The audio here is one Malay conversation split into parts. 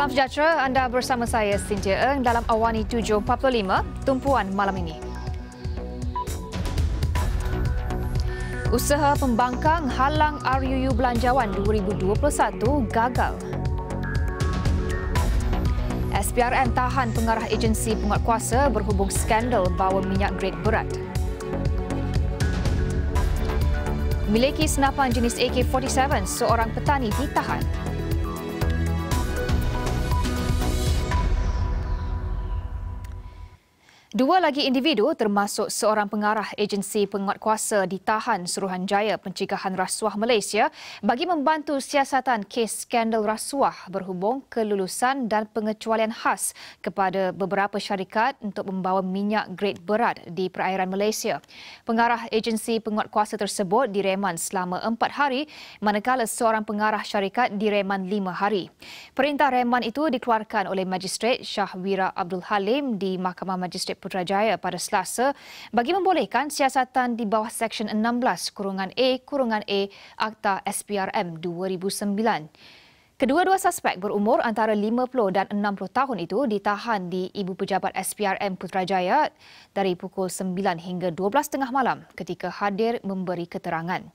Salam sejahtera, anda bersama saya Cynthia Eng dalam Awani 7.45, tumpuan malam ini. Usaha pembangkang halang RUU Belanjawan 2021 gagal. SPRM tahan pengarah agensi penguatkuasa berhubung skandal bawa minyak grade berat. Miliki senapan jenis AK-47, seorang petani ditahan. Dua lagi individu termasuk seorang pengarah agensi penguatkuasa ditahan Suruhanjaya Pencegahan Rasuah Malaysia bagi membantu siasatan kes skandal rasuah berhubung kelulusan dan pengecualian khas kepada beberapa syarikat untuk membawa minyak grade berat di perairan Malaysia. Pengarah agensi penguatkuasa tersebut direman selama 4 hari manakala seorang pengarah syarikat direman 5 hari. Perintah reman itu dikeluarkan oleh Magistrate Syahwira Abdul Halim di Mahkamah Magistrate Putrajaya pada Selasa bagi membolehkan siasatan di bawah Seksyen 16(A) Akta SPRM 2009. Kedua-dua suspek berumur antara 50 dan 60 tahun itu ditahan di Ibu Pejabat SPRM Putrajaya dari pukul 9 hingga 12.30 malam ketika hadir memberi keterangan.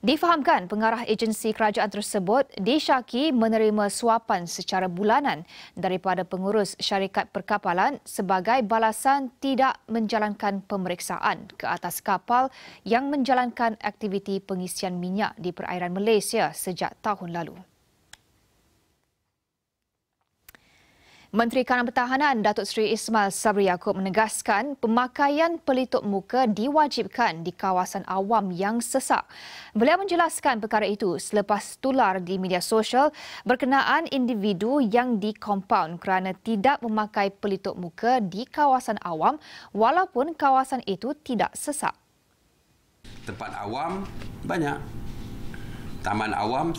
Difahamkan pengarah agensi kerajaan tersebut disyaki menerima suapan secara bulanan daripada pengurus syarikat perkapalan sebagai balasan tidak menjalankan pemeriksaan ke atas kapal yang menjalankan aktiviti pengisian minyak di perairan Malaysia sejak tahun lalu. Menteri Kanan Pertahanan Datuk Seri Ismail Sabri Yaakob menegaskan pemakaian pelitup muka diwajibkan di kawasan awam yang sesak. Beliau menjelaskan perkara itu selepas tular di media sosial berkenaan individu yang dikompaun kerana tidak memakai pelitup muka di kawasan awam walaupun kawasan itu tidak sesak. Tempat awam banyak. Taman awam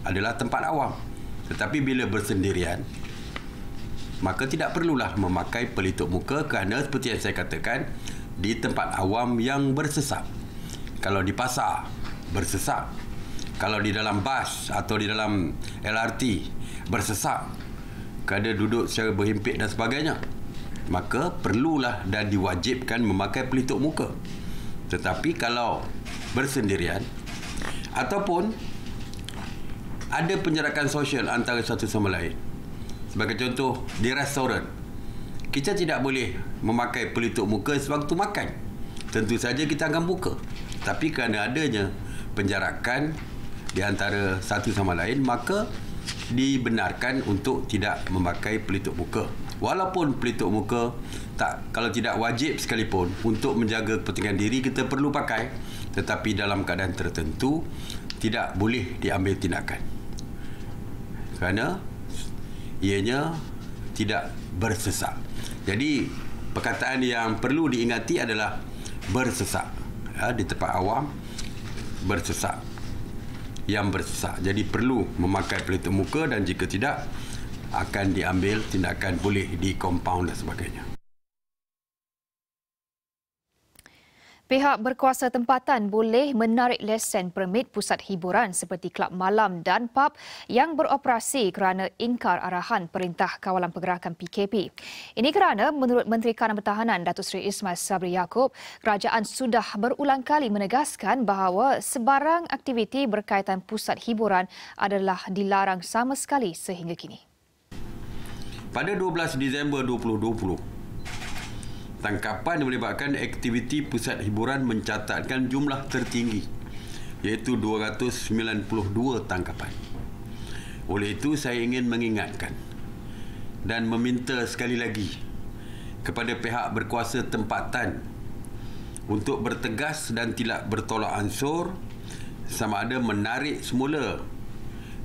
adalah tempat awam. Tetapi bila bersendirian, maka tidak perlulah memakai pelitup muka kerana seperti yang saya katakan, di tempat awam yang bersesak. Kalau di pasar, bersesak. Kalau di dalam bas atau di dalam LRT, bersesak. Kerana duduk secara berhimpit dan sebagainya. Maka perlulah dan diwajibkan memakai pelitup muka. Tetapi kalau bersendirian, ataupun ada penjarakan sosial antara satu sama lain, sebagai contoh, di restoran, kita tidak boleh memakai pelitup muka sewaktu makan. Tentu saja kita akan buka. Tapi kerana adanya penjarakan di antara satu sama lain, maka dibenarkan untuk tidak memakai pelitup muka. Walaupun pelitup muka, kalau tidak wajib sekalipun, untuk menjaga kepentingan diri, kita perlu pakai. Tetapi dalam keadaan tertentu, tidak boleh diambil tindakan. Kerana ianya tidak bersesak. Jadi perkataan yang perlu diingati adalah bersesak. Di tempat awam bersesak. Yang bersesak. Jadi perlu memakai pelitup muka dan jika tidak akan diambil tindakan, boleh di compound dan sebagainya. Pihak berkuasa tempatan boleh menarik lesen permit pusat hiburan seperti kelab malam dan pub yang beroperasi kerana ingkar arahan Perintah Kawalan Pergerakan PKP. Ini kerana menurut Menteri Kanan Pertahanan Datuk Seri Ismail Sabri Yaakob, kerajaan sudah berulang kali menegaskan bahawa sebarang aktiviti berkaitan pusat hiburan adalah dilarang sama sekali sehingga kini. Pada 12 Disember 2020, tangkapan yang melibatkan aktiviti pusat hiburan mencatatkan jumlah tertinggi, iaitu 292 tangkapan. Oleh itu, saya ingin mengingatkan dan meminta sekali lagi kepada pihak berkuasa tempatan untuk bertegas dan tidak bertolak ansur sama ada menarik semula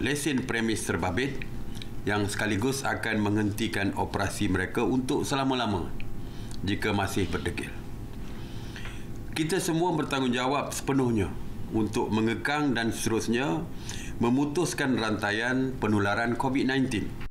lesen premis terbabit yang sekaligus akan menghentikan operasi mereka untuk selama-lama jika masih berdegil. Kita semua bertanggungjawab sepenuhnya untuk mengekang dan seterusnya memutuskan rantaian penularan COVID-19.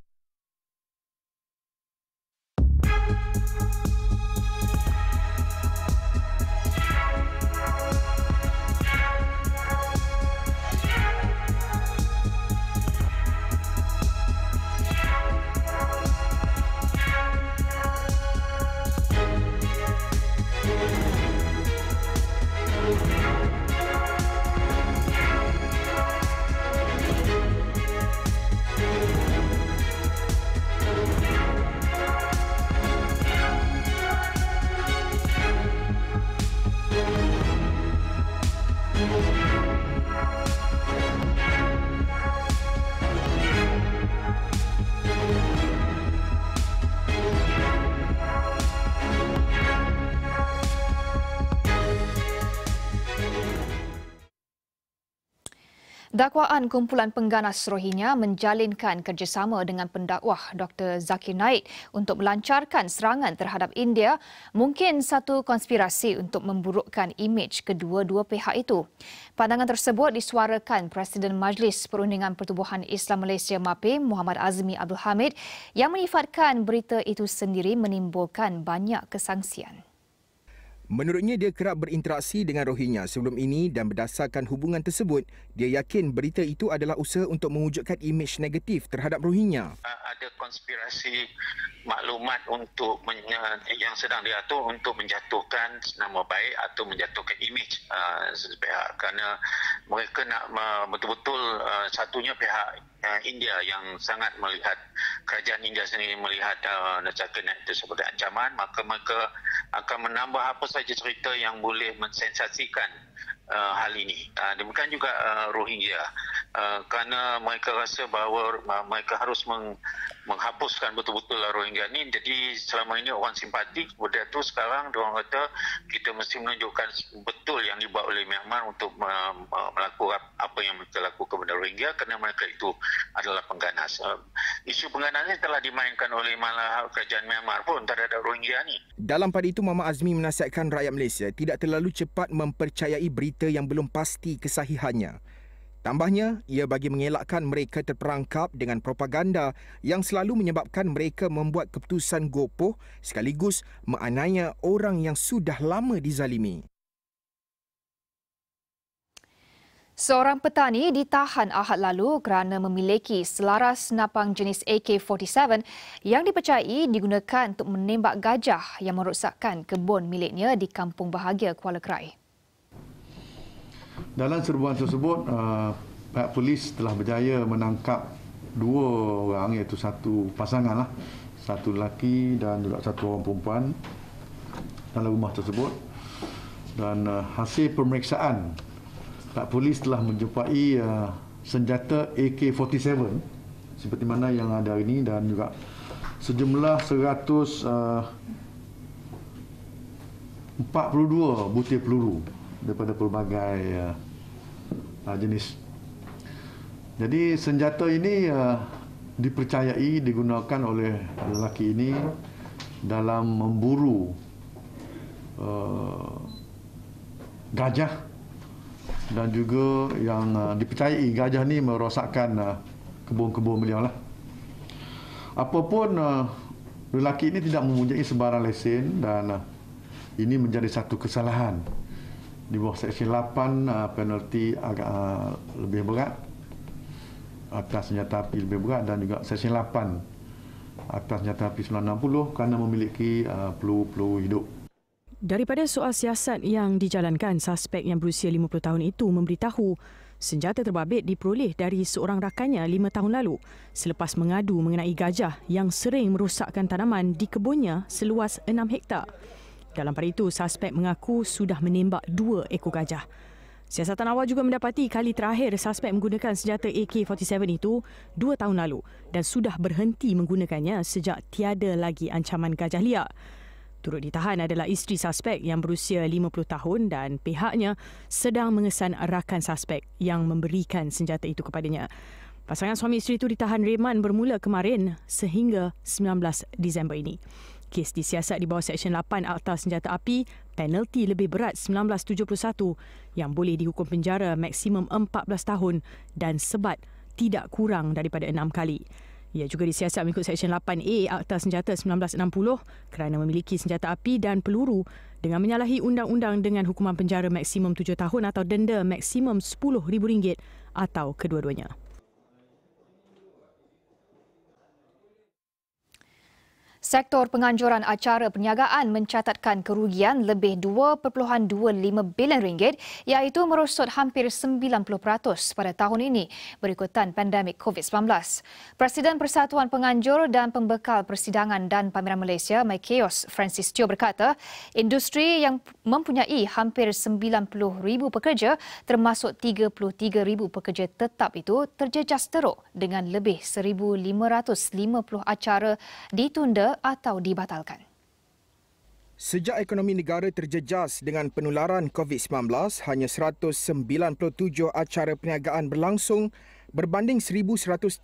Dakwaan kumpulan pengganas Rohingya menjalinkan kerjasama dengan pendakwah Dr. Zakir Naik untuk melancarkan serangan terhadap India mungkin satu konspirasi untuk memburukkan imej kedua-dua pihak itu. Pandangan tersebut disuarakan Presiden Majlis Perundingan Pertubuhan Islam Malaysia MAPIM Muhammad Azmi Abdul Hamid yang menyifatkan berita itu sendiri menimbulkan banyak kesangsian. Menurutnya, dia kerap berinteraksi dengan Rohingya sebelum ini dan berdasarkan hubungan tersebut, dia yakin berita itu adalah usaha untuk mewujudkan imej negatif terhadap Rohingya. Ada konspirasi maklumat untuk yang sedang diatur untuk menjatuhkan nama baik atau menjatuhkan imej sepihak, kerana mereka nak betul-betul satunya pihak India yang sangat melihat, kerajaan India sendiri melihat Zakir Naik itu sebagai ancaman, maka mereka akan menambah apa saja cerita yang boleh mensensasikan hal ini. Demikian juga Rohingya, kerana mereka rasa bahawa mereka harus menghapuskan betul-betul Rohingya ni. Jadi selama ini orang simpati kepada itu, sekarang diorang kata kita mesti menunjukkan betul yang dibuat oleh Myanmar untuk melakukan apa yang mereka lakukan kepada Rohingya, kerana mereka itu adalah pengganas. Isu pengganas ini telah dimainkan oleh malah kerajaan Myanmar pun terhadap Rohingya ni. Dalam pada itu, Muhammad Azmi menasihatkan rakyat Malaysia tidak terlalu cepat mempercayai berita yang belum pasti kesahihannya. Tambahnya, ia bagi mengelakkan mereka terperangkap dengan propaganda yang selalu menyebabkan mereka membuat keputusan gopoh sekaligus menganiaya orang yang sudah lama dizalimi. Seorang petani ditahan Ahad lalu kerana memiliki selaras napang jenis AK-47 yang dipercayai digunakan untuk menembak gajah yang merosakkan kebun miliknya di Kampung Bahagia, Kuala Krai. Dalam serbuan tersebut, pihak polis telah berjaya menangkap dua orang, iaitu satu pasangan, satu lelaki dan juga satu orang perempuan dalam rumah tersebut. Dan hasil pemeriksaan, pihak polis telah menjumpai senjata AK-47 seperti mana yang ada ini dan juga sejumlah 142 butir peluru daripada pelbagai jenis. Jadi senjata ini dipercayai digunakan oleh lelaki ini dalam memburu gajah, dan juga yang dipercayai gajah ni merosakkan kebun-kebun beliau lah. Apapun, lelaki ini tidak mempunyai sebarang lesen dan ini menjadi satu kesalahan. Di bawah Seksyen 8, penalti agak lebih berat, atas senjata api lebih berat, dan juga Seksyen 8 atas senjata api 960 kerana memiliki peluru hidup. Daripada soal siasat yang dijalankan, suspek yang berusia 50 tahun itu memberitahu senjata terbabit diperoleh dari seorang rakannya 5 tahun lalu selepas mengadu mengenai gajah yang sering merosakkan tanaman di kebunnya seluas 6 hektar. Dalam pada itu, suspek mengaku sudah menembak 2 ekor gajah. Siasatan awal juga mendapati kali terakhir suspek menggunakan senjata AK-47 itu 2 tahun lalu dan sudah berhenti menggunakannya sejak tiada lagi ancaman gajah liar. Turut ditahan adalah isteri suspek yang berusia 50 tahun dan pihaknya sedang mengesan rakan suspek yang memberikan senjata itu kepadanya. Pasangan suami isteri itu ditahan reman bermula kemarin sehingga 19 Disember ini. Kes disiasat di bawah Seksyen 8 Akta Senjata Api, penalti lebih berat 1971 yang boleh dihukum penjara maksimum 14 tahun dan sebat tidak kurang daripada 6 kali. Ia juga disiasat mengikut Seksyen 8A Akta Senjata 1960 kerana memiliki senjata api dan peluru dengan menyalahi undang-undang dengan hukuman penjara maksimum 7 tahun atau denda maksimum RM10,000 atau kedua-duanya. Sektor penganjuran acara perniagaan mencatatkan kerugian lebih RM2.25 bilion iaitu merosot hampir 90% pada tahun ini berikutan pandemik COVID-19. Presiden Persatuan Penganjur dan Pembekal Persidangan dan Pameran Malaysia, Mikeos Francis Teo berkata, industri yang mempunyai hampir 90,000 pekerja termasuk 33,000 pekerja tetap itu terjejas teruk dengan lebih 1,550 acara ditunda atau dibatalkan. Sejak ekonomi negara terjejas dengan penularan COVID-19, hanya 197 acara perniagaan berlangsung berbanding 1,138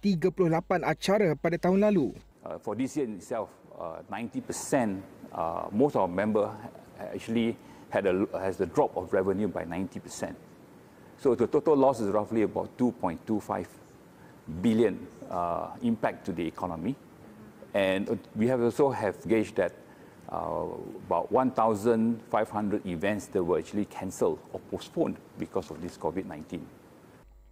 acara pada tahun lalu. For this year itself, 90%, most of our member actually has a drop of revenue by 90%. So the total loss is roughly about 2.25 billion impact to the economy. And we have also gauged that about 1,500 events that were actually cancelled or postponed because of this COVID-19.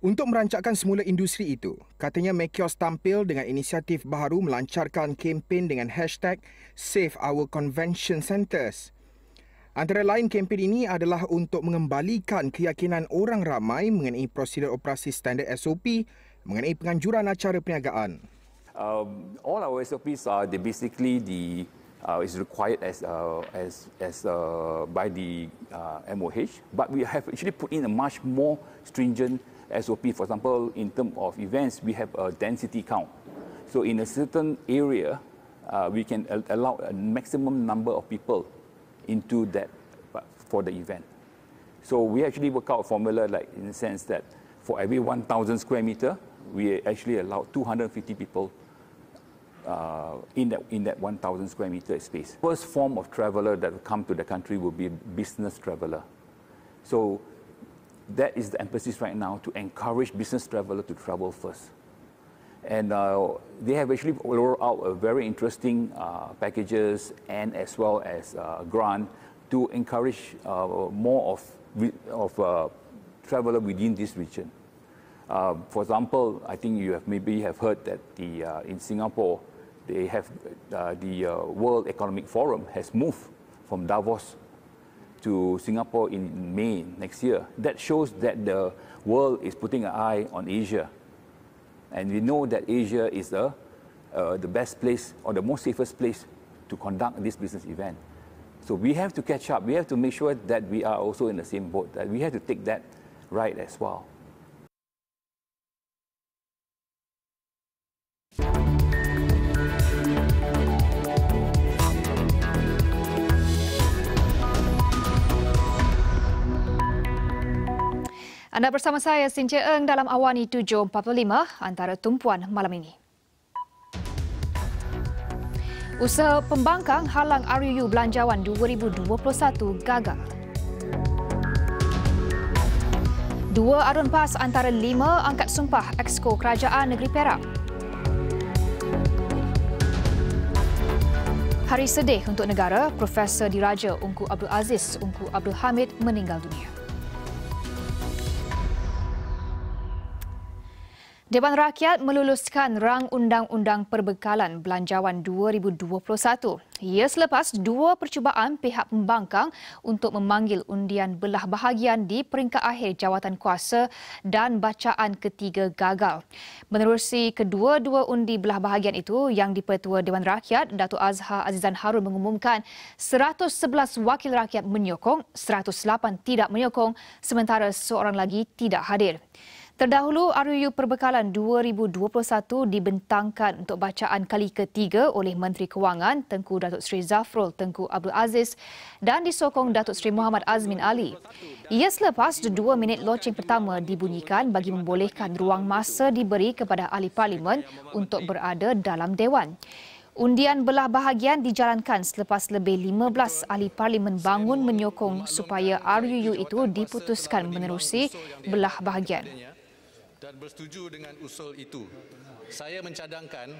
Untuk merancakkan semula industri itu, katanya Mekios tampil dengan inisiatif baru melancarkan kempen dengan hashtag Save Our Convention Centres. Antara lain kempen ini adalah untuk mengembalikan keyakinan orang ramai mengenai prosedur operasi standard SOP mengenai penganjuran acara perniagaan. All our SOPs are basically is required by the MOH, but we have actually put in a much more stringent SOP. For example, in terms of events, we have a density count. So in a certain area, we can allow a maximum number of people into that for the event. So we actually work out a formula like in the sense that for every 1,000 square meter, we actually allow 250 people in that 1,000 square meter space. First form of traveller that will come to the country will be business traveller. So that is the emphasis right now, to encourage business traveller to travel first. And they have actually rolled out a very interesting packages and as well as grant to encourage more of traveller within this region. For example, I think you have maybe heard that in Singapore, they have the World Economic Forum has moved from Davos to Singapore in May next year. That shows that the world is putting an eye on Asia. And we know that Asia is the best place or the most safest place to conduct this business event. So we have to catch up. We have to make sure that we are also in the same boat, that we have to take that right as well. Anda bersama saya, Cynthia Eng, dalam Awani 7.45 antara tumpuan malam ini. Usaha pembangkang halang RUU Belanjawan 2021 gagal. 2 arun PAS antara 5 angkat sumpah Exco Kerajaan Negeri Perak. Hari sedih untuk negara, Profesor Diraja Ungku Abdul Aziz Ungku Abdul Hamid meninggal dunia. Dewan Rakyat meluluskan Rang Undang-Undang Perbekalan Belanjawan 2021. Ia selepas 2 percubaan pihak pembangkang untuk memanggil undian belah bahagian di peringkat akhir jawatan kuasa dan bacaan ketiga gagal. Menerusi kedua-dua undi belah bahagian itu, Yang di-Pertua Dewan Rakyat, Datuk Azhar Azizan Harun mengumumkan 111 wakil rakyat menyokong, 108 tidak menyokong, sementara seorang lagi tidak hadir. Terdahulu, RUU Perbekalan 2021 dibentangkan untuk bacaan kali ketiga oleh Menteri Kewangan Tengku Datuk Seri Zafrul Tengku Abdul Aziz dan disokong Datuk Seri Muhammad Azmin Ali. Ia selepas 2 minit loceng pertama dibunyikan bagi membolehkan ruang masa diberi kepada ahli parlimen untuk berada dalam Dewan. Undian belah bahagian dijalankan selepas lebih 15 ahli parlimen bangun menyokong supaya RUU itu diputuskan menerusi belah bahagian. Dan bersetuju dengan usul itu. Saya mencadangkan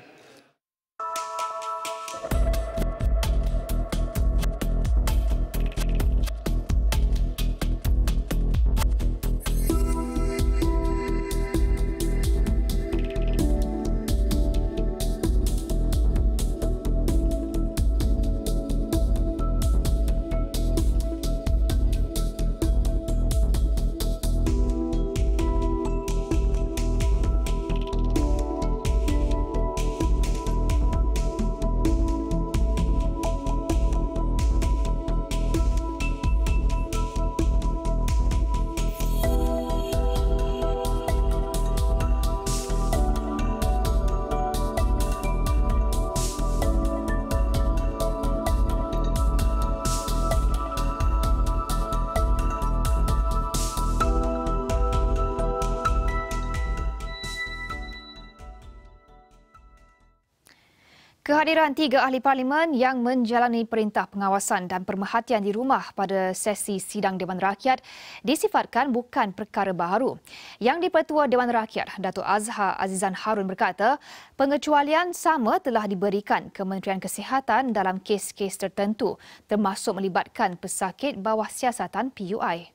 Kehadiran 3 ahli parlimen yang menjalani perintah pengawasan dan pemerhatian di rumah pada sesi sidang Dewan Rakyat disifatkan bukan perkara baharu. Yang di-Pertua Dewan Rakyat, Datuk Azhar Azizan Harun berkata, pengecualian sama telah diberikan Kementerian Kesihatan dalam kes-kes tertentu termasuk melibatkan pesakit bawah siasatan PUI.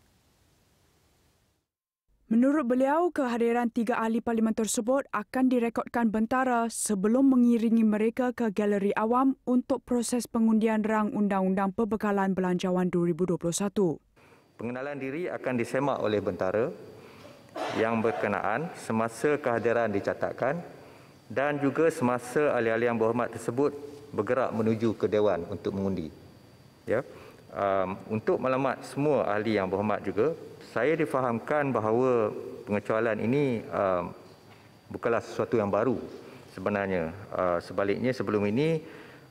Menurut beliau, kehadiran 3 ahli parlimen tersebut akan direkodkan bentara sebelum mengiringi mereka ke galeri awam untuk proses pengundian rang Undang-Undang Perbekalan Belanjawan 2021. Pengenalan diri akan disemak oleh bentara yang berkenaan semasa kehadiran dicatatkan dan juga semasa ahli-ahli yang berhormat tersebut bergerak menuju ke Dewan untuk mengundi. Ya. Untuk maklumat semua ahli yang berhormat juga, saya difahamkan bahawa pengecualian ini bukanlah sesuatu yang baru sebenarnya. Sebaliknya sebelum ini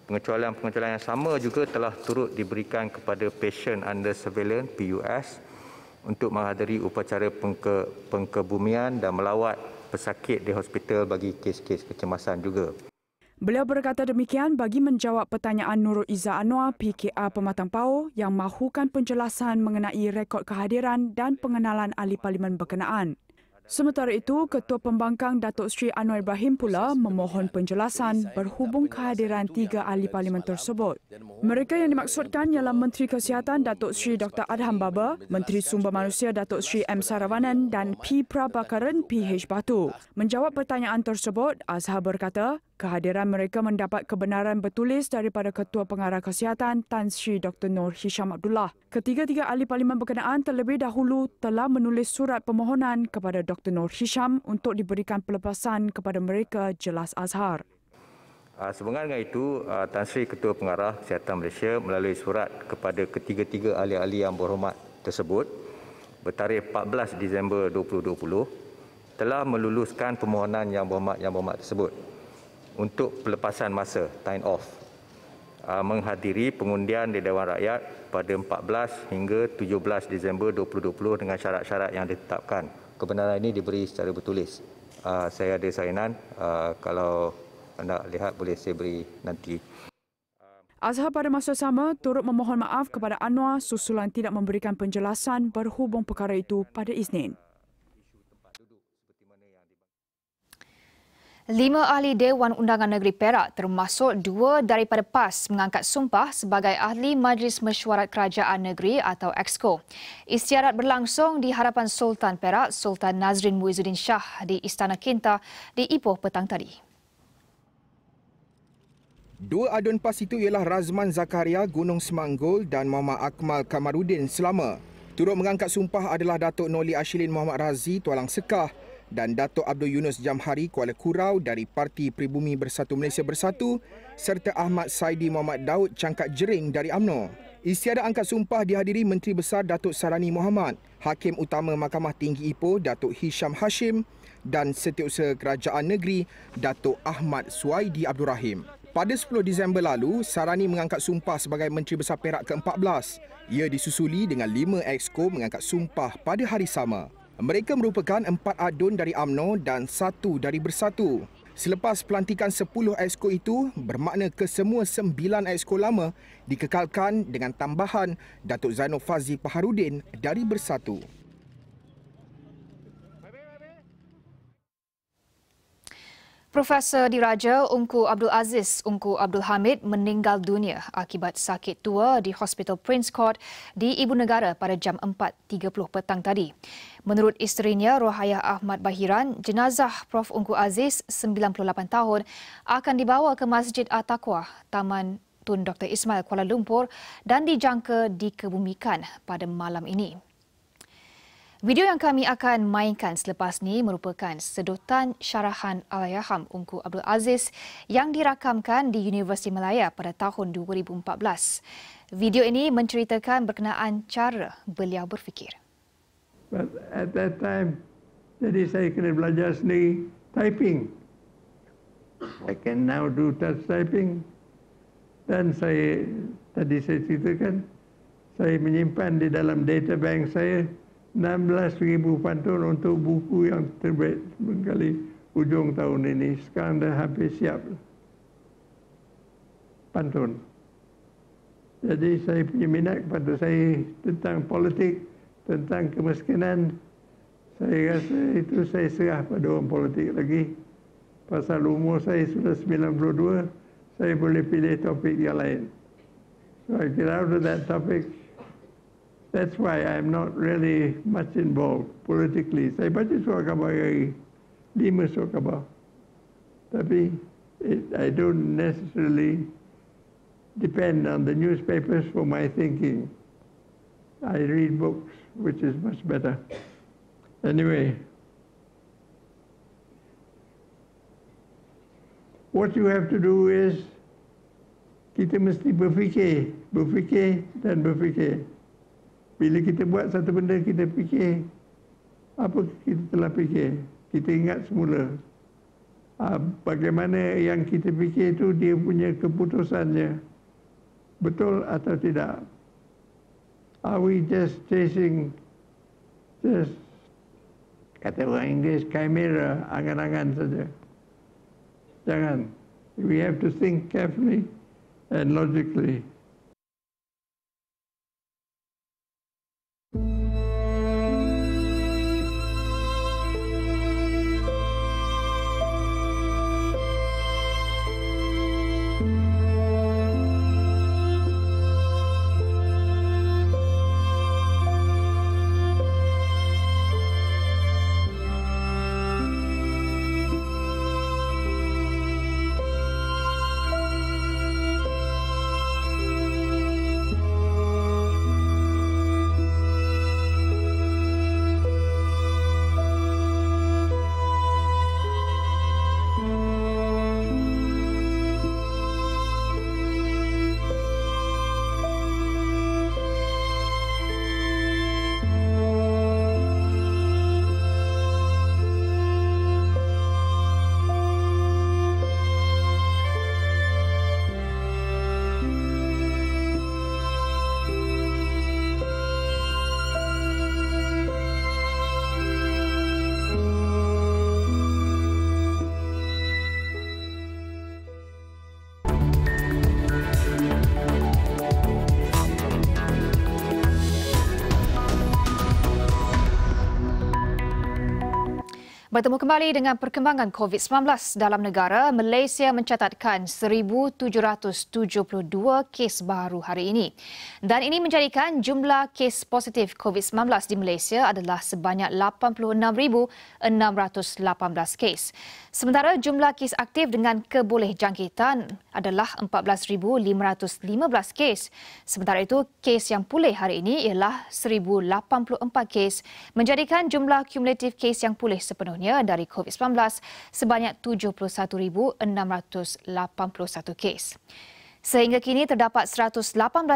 pengecualian yang sama juga telah turut diberikan kepada patient under surveillance PUS untuk menghadiri upacara pengkebumian dan melawat pesakit di hospital bagi kes-kes kecemasan juga. Beliau berkata demikian bagi menjawab pertanyaan Nurul Izzah Anwar PKR Pematang Pau yang mahukan penjelasan mengenai rekod kehadiran dan pengenalan ahli parlimen berkenaan. Sementara itu, Ketua Pembangkang Datuk Seri Anwar Ibrahim pula memohon penjelasan berhubung kehadiran 3 ahli parlimen tersebut. Mereka yang dimaksudkan ialah Menteri Kesihatan Datuk Seri Dr. Adham Baba, Menteri Sumber Manusia Datuk Seri M. Saravanan dan P. Prabhakaran PH Batu. Menjawab pertanyaan tersebut, Azhar berkata, kehadiran mereka mendapat kebenaran bertulis daripada Ketua Pengarah Kesihatan Tan Sri Dr. Noor Hisham Abdullah. Ketiga-tiga ahli parlimen berkenaan terlebih dahulu telah menulis surat permohonan kepada Dr. Noor Hisham untuk diberikan pelepasan kepada mereka, jelas Azhar. Sehubungan dengan itu, Tan Sri Ketua Pengarah Kesihatan Malaysia melalui surat kepada ketiga-tiga ahli-ahli yang berhormat tersebut bertarikh 14 Disember 2020 telah meluluskan permohonan yang berhormat tersebut untuk pelepasan masa, time off, menghadiri pengundian di Dewan Rakyat pada 14 hingga 17 Disember 2020 dengan syarat-syarat yang ditetapkan. Kebenaran ini diberi secara bertulis. Saya ada salinan, kalau anda lihat boleh saya beri nanti. Azhar pada masa sama turut memohon maaf kepada Anwar susulan tidak memberikan penjelasan berhubung perkara itu pada Isnin. 5 ahli Dewan Undangan Negeri Perak termasuk 2 daripada PAS mengangkat sumpah sebagai ahli Majlis Mesyuarat Kerajaan Negeri atau EXCO. Istiadat berlangsung di hadapan Sultan Perak, Sultan Nazrin Muizzuddin Shah di Istana Kinta di Ipoh petang tadi. 2 aduan PAS itu ialah Razman Zakaria Gunung Semanggul dan Muhammad Akmal Kamarudin Selama. Turut mengangkat sumpah adalah Datuk Noli Ashilin Muhammad Razi Tualang Sekah dan Datuk Abdul Yunus Jamhari Kuala Kurau dari Parti Pribumi Bersatu Malaysia Bersatu serta Ahmad Saidi Muhammad Daud Cangkat Jering dari UMNO. Istiadat angkat sumpah dihadiri Menteri Besar Datuk Sarani Muhammad, Hakim Utama Mahkamah Tinggi Ipoh Datuk Hisham Hashim dan Setiausaha Kerajaan Negeri Datuk Ahmad Suaidi Abdul Rahim. Pada 10 Disember lalu, Sarani mengangkat sumpah sebagai Menteri Besar Perak ke-14. Ia disusuli dengan 5 exco mengangkat sumpah pada hari sama. Mereka merupakan 4 adun dari UMNO dan 1 dari Bersatu. Selepas pelantikan 10 exco itu, bermakna kesemua 9 exco lama dikekalkan dengan tambahan Datuk Zainul Fazli Paharudin dari Bersatu. Profesor Diraja Ungku Abdul Aziz Ungku Abdul Hamid meninggal dunia akibat sakit tua di Hospital Prince Court di Ibu Negara pada jam 4.30 petang tadi. Menurut isterinya, Rohayah Ahmad Bahiran, jenazah Prof. Ungku Aziz, 98 tahun, akan dibawa ke Masjid At-Taqwa, Taman Tun Dr. Ismail Kuala Lumpur dan dijangka dikebumikan pada malam ini. Video yang kami akan mainkan selepas ini merupakan sedutan syarahan Allahyarham Ungku Abdul Aziz yang dirakamkan di Universiti Malaya pada tahun 2014. Video ini menceritakan berkenaan cara beliau berfikir. But at that time, jadi saya kena belajar sendiri typing. I can now do touch typing. Dan tadi saya ceritakan, saya menyimpan di dalam data bank saya 16,000 pantun untuk buku yang terbit sekali hujung tahun ini. Sekarang dah hampir siap. pantun. Jadi saya punya minat kepada saya tentang politik, tentang kemiskinan. Saya rasa itu saya serah pada orang politik lagi. Pasal umur saya sudah 92, saya boleh pilih topik yang lain. So I get out of that topic. That's why I'm not really much involved politically. Saya baca surat khabar hari, 5 surat khabar. Tapi I don't necessarily depend on the newspapers for my thinking. I read books, which is much better. Anyway, what you have to do is kita mesti berfikir dan berfikir. Bila kita buat satu benda, kita fikir apa kita telah fikir. Kita ingat semula. Bagaimana yang kita fikir itu dia punya keputusannya. Betul atau tidak? Are we just chasing, kata orang Inggeris, chimera, angan-angan saja? Jangan. We have to think carefully and logically. Bertemu kembali dengan perkembangan COVID-19 dalam negara. Malaysia mencatatkan 1,772 kes baru hari ini. Dan ini menjadikan jumlah kes positif COVID-19 di Malaysia adalah sebanyak 86,618 kes. Sementara jumlah kes aktif dengan kebolehjangkitan adalah 14,515 kes. Sementara itu, kes yang pulih hari ini ialah 1,084 kes, menjadikan jumlah kumulatif kes yang pulih sepenuhnya dari COVID-19 sebanyak 71,681 kes. Sehingga kini terdapat 118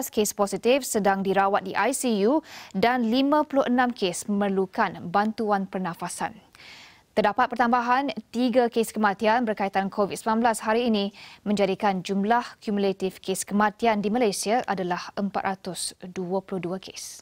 kes positif sedang dirawat di ICU dan 56 kes memerlukan bantuan pernafasan. Terdapat pertambahan 3 kes kematian berkaitan COVID-19 hari ini, menjadikan jumlah kumulatif kes kematian di Malaysia adalah 422 kes.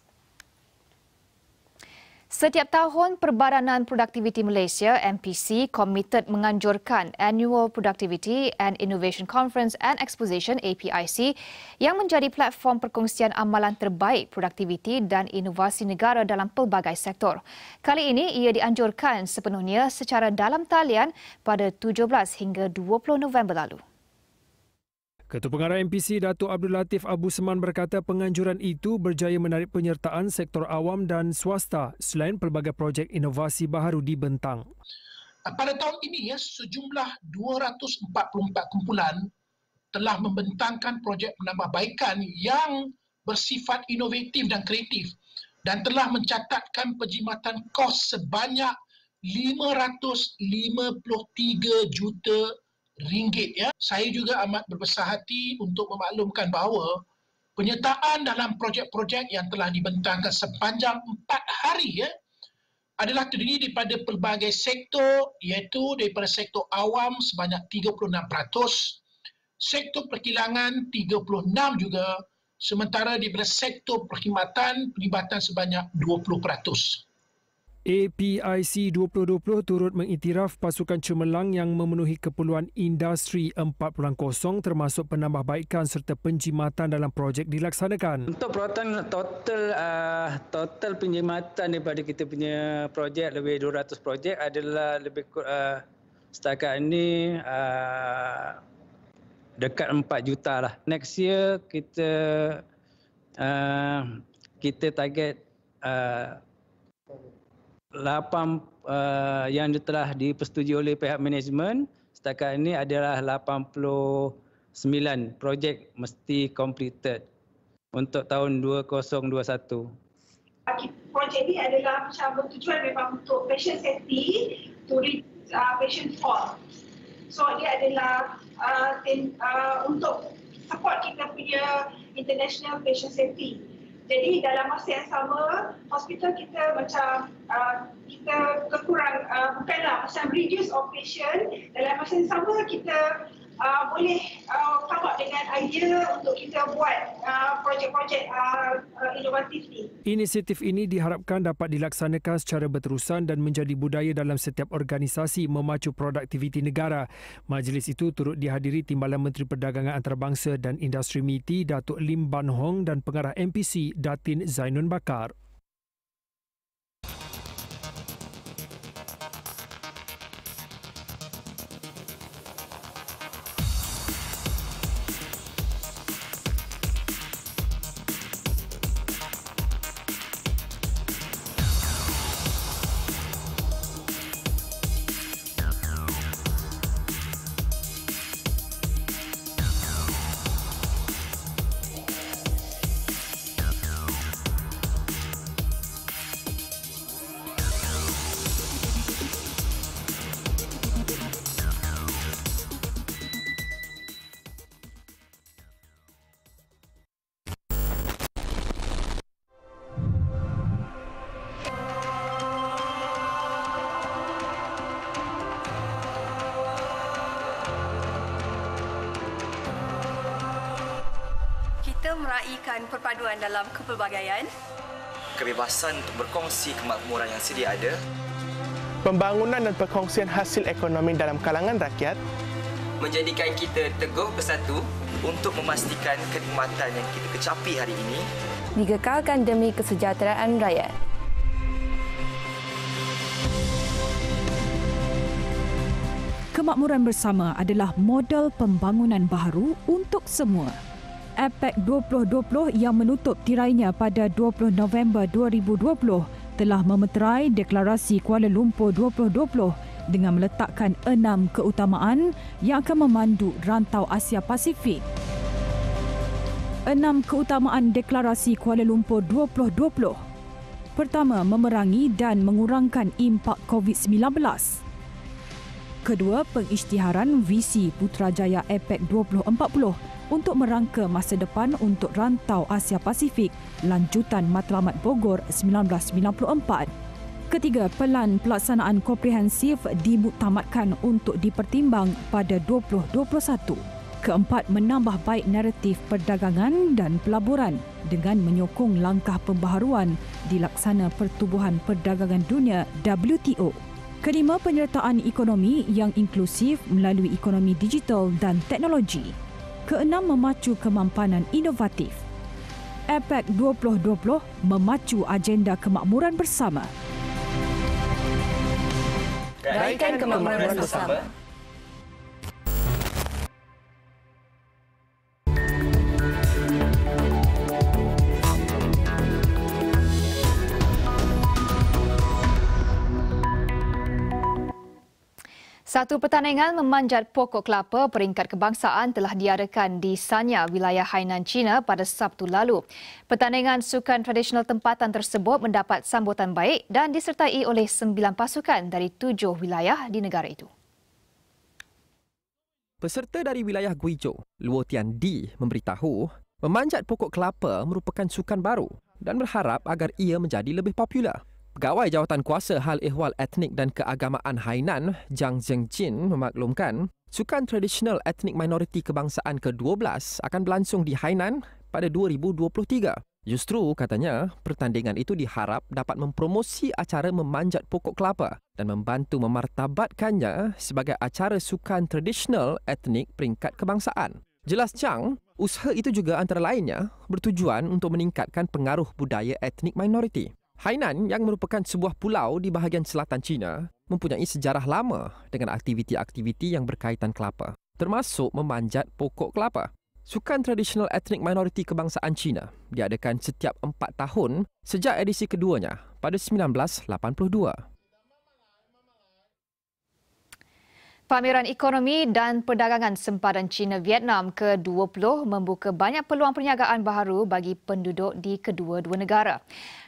Setiap tahun, Perbadanan Produktiviti Malaysia (MPC) komited menganjurkan Annual Productivity and Innovation Conference and Exposition (APIC) yang menjadi platform perkongsian amalan terbaik produktiviti dan inovasi negara dalam pelbagai sektor. Kali ini ia dianjurkan sepenuhnya secara dalam talian pada 17 hingga 20 November lalu. Ketua Pengarah MPC Datuk Abdul Latif Abu Seman berkata penganjuran itu berjaya menarik penyertaan sektor awam dan swasta selain pelbagai projek inovasi baharu dibentang. Pada tahun ini, sejumlah 244 kumpulan telah membentangkan projek penambahbaikan yang bersifat inovatif dan kreatif dan telah mencatatkan penjimatan kos sebanyak 553 juta ringgit. Saya juga amat berbesar hati untuk memaklumkan bahawa penyertaan dalam projek-projek yang telah dibentangkan sepanjang 4 hari adalah terdiri daripada pelbagai sektor, iaitu daripada sektor awam sebanyak 36%, sektor perkilangan 36% juga, sementara daripada sektor perkhidmatan pelibatan sebanyak 20%. APIC 2020 turut mengiktiraf pasukan cemerlang yang memenuhi keperluan industri 4.0 termasuk penambahbaikan serta penjimatan dalam projek dilaksanakan. Untuk perawatan total penjimatan daripada kita punya projek lebih 200 projek adalah lebih setakat ini dekat 4 juta lah. Next year kita target 8 yang telah dipersetujui oleh pihak manajemen. Setakat ini adalah 89 projek mesti completed untuk tahun 2021. Projek ini adalah macam bertujuan memang untuk patient safety to reach patient fall. So dia adalah untuk support kita punya international patient safety. Jadi dalam masa yang sama, hospital kita macam kita kekurang, bukanlah macam reduce of patient. Dalam masa yang sama kita boleh come up dengan idea untuk kita buat projek-projek inovatif ni. Inisiatif ini diharapkan dapat dilaksanakan secara berterusan dan menjadi budaya dalam setiap organisasi memacu produktiviti negara. Majlis itu turut dihadiri Timbalan Menteri Perdagangan Antarabangsa dan Industri MITI Datuk Lim Ban Hong dan Pengarah MPC Datin Zainun Bakar. Kita meraihkan perpaduan dalam kepelbagaian, kebebasan untuk berkongsi kemakmuran yang sedia ada, pembangunan dan perkongsian hasil ekonomi dalam kalangan rakyat, menjadikan kita teguh bersatu untuk memastikan kenikmatan yang kita kecapi hari ini dikekalkan demi kesejahteraan rakyat. Kemakmuran bersama adalah model pembangunan baharu untuk semua. APEC 2020 yang menutup tirainya pada 20 November 2020 telah memeterai Deklarasi Kuala Lumpur 2020 dengan meletakkan 6 keutamaan yang akan memandu rantau Asia Pasifik. 6 keutamaan Deklarasi Kuala Lumpur 2020. Pertama, memerangi dan mengurangkan impak COVID-19. Kedua, pengisytiharan visi Putrajaya APEC 2040 untuk merangka masa depan untuk rantau Asia Pasifik lanjutan Matlamat Bogor 1994. Ketiga, pelan pelaksanaan komprehensif dimuktamadkan untuk dipertimbang pada 2021. Keempat, menambah baik naratif perdagangan dan pelaburan dengan menyokong langkah pembaharuan dilaksana Pertubuhan Perdagangan Dunia WTO. Kelima, penyertaan ekonomi yang inklusif melalui ekonomi digital dan teknologi. Keenam, memacu kemampanan inovatif. APEC 2020 memacu agenda kemakmuran bersama. Raikan kemakmuran bersama. Satu pertandingan memanjat pokok kelapa peringkat kebangsaan telah diadakan di Sanya, wilayah Hainan, China pada Sabtu lalu. Pertandingan sukan tradisional tempatan tersebut mendapat sambutan baik dan disertai oleh 9 pasukan dari 7 wilayah di negara itu. Peserta dari wilayah Guizhou, Luo Tian Di, memberitahu memanjat pokok kelapa merupakan sukan baru dan berharap agar ia menjadi lebih popular. Pegawai Jawatan Kuasa Hal Ehwal Etnik dan Keagamaan Hainan, Zhang Zhengjin, memaklumkan sukan tradisional etnik minoriti kebangsaan ke-12 akan berlangsung di Hainan pada 2023. Justru, katanya, pertandingan itu diharap dapat mempromosi acara memanjat pokok kelapa dan membantu memartabatkannya sebagai acara sukan tradisional etnik peringkat kebangsaan. Jelas Chang, usaha itu juga antara lainnya bertujuan untuk meningkatkan pengaruh budaya etnik minoriti. Hainan yang merupakan sebuah pulau di bahagian selatan China mempunyai sejarah lama dengan aktiviti-aktiviti yang berkaitan kelapa, termasuk memanjat pokok kelapa. Sukan tradisional etnik minoriti kebangsaan China diadakan setiap 4 tahun sejak edisi keduanya pada 1982. Pameran Ekonomi dan Perdagangan Sempadan China-Vietnam ke-20 membuka banyak peluang perniagaan baharu bagi penduduk di kedua-dua negara.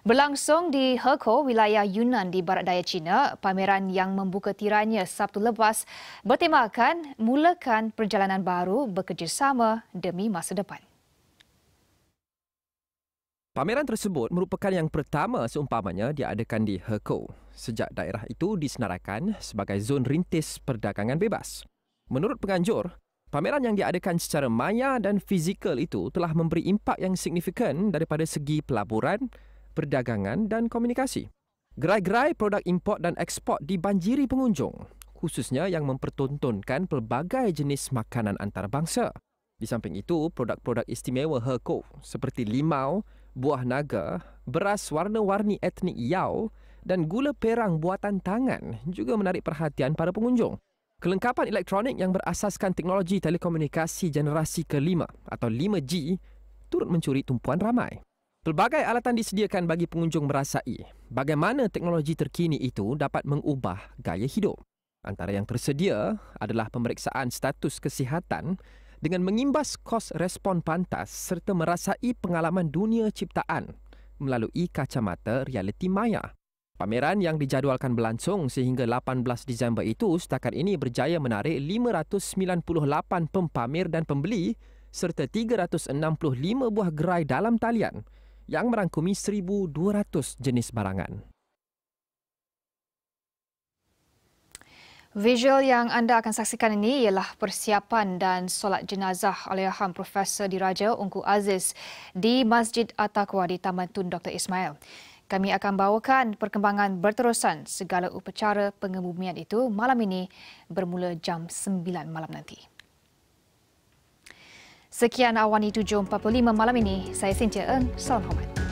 Berlangsung di Heko, wilayah Yunnan di barat daya China, pameran yang membuka tiranya Sabtu lepas bertemakan mulakan perjalanan baru bekerjasama demi masa depan. Pameran tersebut merupakan yang pertama seumpamanya diadakan di Heko sejak daerah itu disenaraikan sebagai zon rintis perdagangan bebas. Menurut penganjur, pameran yang diadakan secara maya dan fizikal itu telah memberi impak yang signifikan daripada segi pelaburan, perdagangan dan komunikasi. Gerai-gerai produk import dan ekspor dibanjiri pengunjung, khususnya yang mempertontonkan pelbagai jenis makanan antarabangsa. Di samping itu, produk-produk istimewa Heko seperti limau, buah naga, beras warna-warni etnik Yao dan gula perang buatan tangan juga menarik perhatian para pengunjung. Kelengkapan elektronik yang berasaskan teknologi telekomunikasi generasi ke-5 atau 5G turut mencuri tumpuan ramai. Pelbagai alatan disediakan bagi pengunjung merasai bagaimana teknologi terkini itu dapat mengubah gaya hidup. Antara yang tersedia adalah pemeriksaan status kesihatan dengan mengimbas kos respon pantas serta merasai pengalaman dunia ciptaan melalui kacamata realiti maya. Pameran yang dijadualkan berlangsung sehingga 18 Disember itu setakat ini berjaya menarik 598 pempamer dan pembeli serta 365 buah gerai dalam talian yang merangkumi 1,200 jenis barangan. Visual yang anda akan saksikan ini ialah persiapan dan solat jenazah Allahyarham Profesor Diraja Ungku Aziz di Masjid At-Taqwa di Taman Tun Dr. Ismail. Kami akan bawakan perkembangan berterusan segala upacara pengebumian itu malam ini bermula jam 9 malam nanti. Sekian Awani 7.45 malam ini. Saya Cynthia Eng. Salam hormat.